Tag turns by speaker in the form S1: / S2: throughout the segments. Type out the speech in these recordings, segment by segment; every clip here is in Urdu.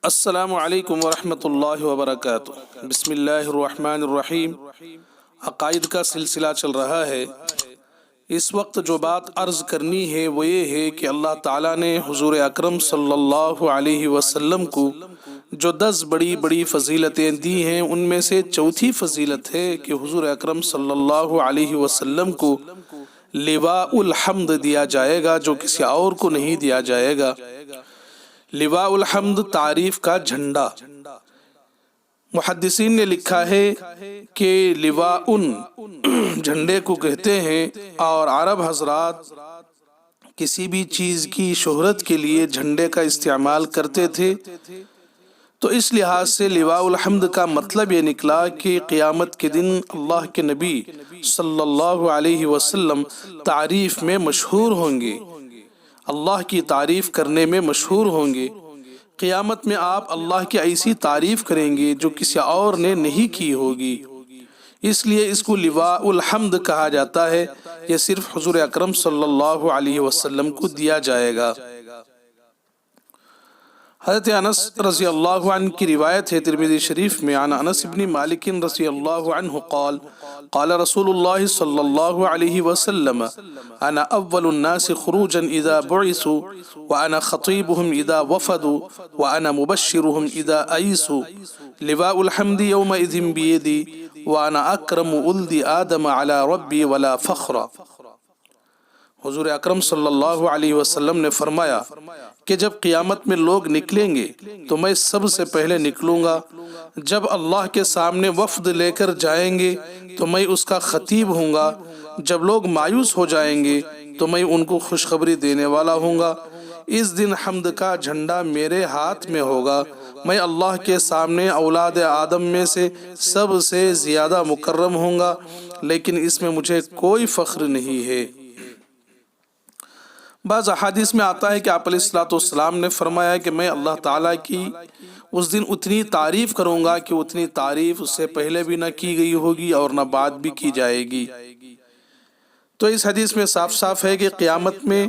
S1: السلام علیکم ورحمۃ اللہ وبرکاتہ۔ بسم اللہ الرحمن الرحیم۔ عقائد کا سلسلہ چل رہا ہے۔ اس وقت جو بات عرض کرنی ہے وہ یہ ہے کہ اللہ تعالیٰ نے حضور اکرم صلی اللہ علیہ وسلم کو جو 10 بڑی بڑی فضیلتیں دی ہیں، ان میں سے چوتھی فضیلت ہے کہ حضور اکرم صلی اللہ علیہ وسلم کو لواء الحمد دیا جائے گا، جو کسی اور کو نہیں دیا جائے گا۔ لواء الحمد تعریف کا جھنڈا۔ محدثین نے لکھا ہے کہ لواء جھنڈے کو کہتے ہیں، اور عرب حضرات کسی بھی چیز کی شہرت کے لیے جھنڈے کا استعمال کرتے تھے، تو اس لحاظ سے لواء الحمد کا مطلب یہ نکلا کہ قیامت کے دن اللہ کے نبی صلی اللہ علیہ وسلم تعریف میں مشہور ہوں گے، اللہ کی تعریف کرنے میں مشہور ہوں گے۔ قیامت میں آپ اللہ کی ایسی تعریف کریں گے جو کسی اور نے نہیں کی ہوگی، اس لیے اس کو لواء الحمد کہا جاتا ہے۔ یہ صرف حضور اکرم صلی اللہ علیہ وسلم کو دیا جائے گا۔ حضرت انس رضی اللہ عنہ کی روایت ہے ترمذی شریف میں، عن انس بن مالک رضی اللہ عنہ قال قال رسول اللہ صلی اللہ علیہ وسلم انا اول الناس خروجا اذا بعثوا وانا خطیبهم اذا وفدوا وانا مبشرهم اذا ایسوا لواء الحمد يومئذ بيدي وانا اکرم ولد آدم على ربي ولا فخر۔ حضور اکرم صلی اللہ علیہ وسلم نے فرمایا کہ جب قیامت میں لوگ نکلیں گے تو میں سب سے پہلے نکلوں گا۔ جب اللہ کے سامنے وفد لے کر جائیں گے تو میں اس کا خطیب ہوں گا۔ جب لوگ مایوس ہو جائیں گے تو میں ان کو خوشخبری دینے والا ہوں گا۔ اس دن حمد کا جھنڈا میرے ہاتھ میں ہوگا۔ میں اللہ کے سامنے اولاد آدم میں سے سب سے زیادہ مکرم ہوں گا، لیکن اس میں مجھے کوئی فخر نہیں ہے۔ بعض احادیث میں آتا ہے کہ آپ علیہ السلام نے فرمایا کہ میں اللہ تعالیٰ کی اس دن اتنی تعریف کروں گا کہ اتنی تعریف اس سے پہلے بھی نہ کی گئی ہوگی اور نہ بعد بھی کی جائے گی۔ تو اس حدیث میں صاف صاف ہے کہ قیامت میں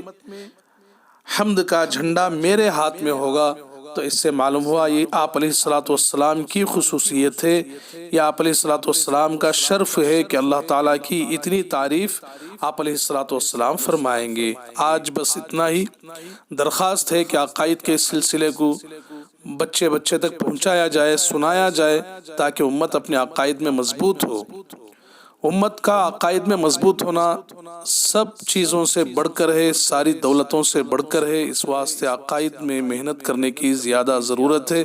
S1: حمد کا جھنڈا میرے ہاتھ میں ہوگا۔ تو اس سے معلوم ہوا یہ آپ علیہ السلام کی خصوصیت ہے، یہ آپ علیہ السلام کا شرف ہے کہ اللہ تعالیٰ کی اتنی تعریف آپ علیہ السلام فرمائیں گے۔ آج بس اتنا ہی۔ درخواست ہے کہ عقائد کے سلسلے کو بچے تک پہنچایا جائے، سنایا جائے، تاکہ امت اپنے عقائد میں مضبوط ہو۔ امت کا عقائد میں مضبوط ہونا سب چیزوں سے بڑھ کر ہے، ساری دولتوں سے بڑھ کر ہے۔ اس واسطے عقائد میں محنت کرنے کی زیادہ ضرورت ہے۔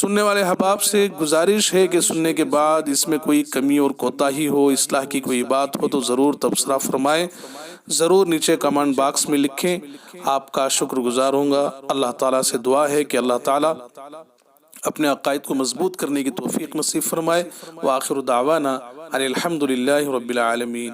S1: سننے والے احباب سے گزارش ہے کہ سننے کے بعد اس میں کوئی کمی اور کوتاہی ہو، اصلاح کی کوئی بات ہو تو ضرور تبصرہ فرمائیں، ضرور نیچے کمنٹ باکس میں لکھیں۔ آپ کا شکر گزار ہوں گا۔ اللہ تعالیٰ سے دعا ہے کہ اللہ تعالیٰ اپنے عقائد کو مضبوط کرنے کی توفیق نصیب فرمائے۔ وآخر دعوانا ان الحمد للہ رب العالمین۔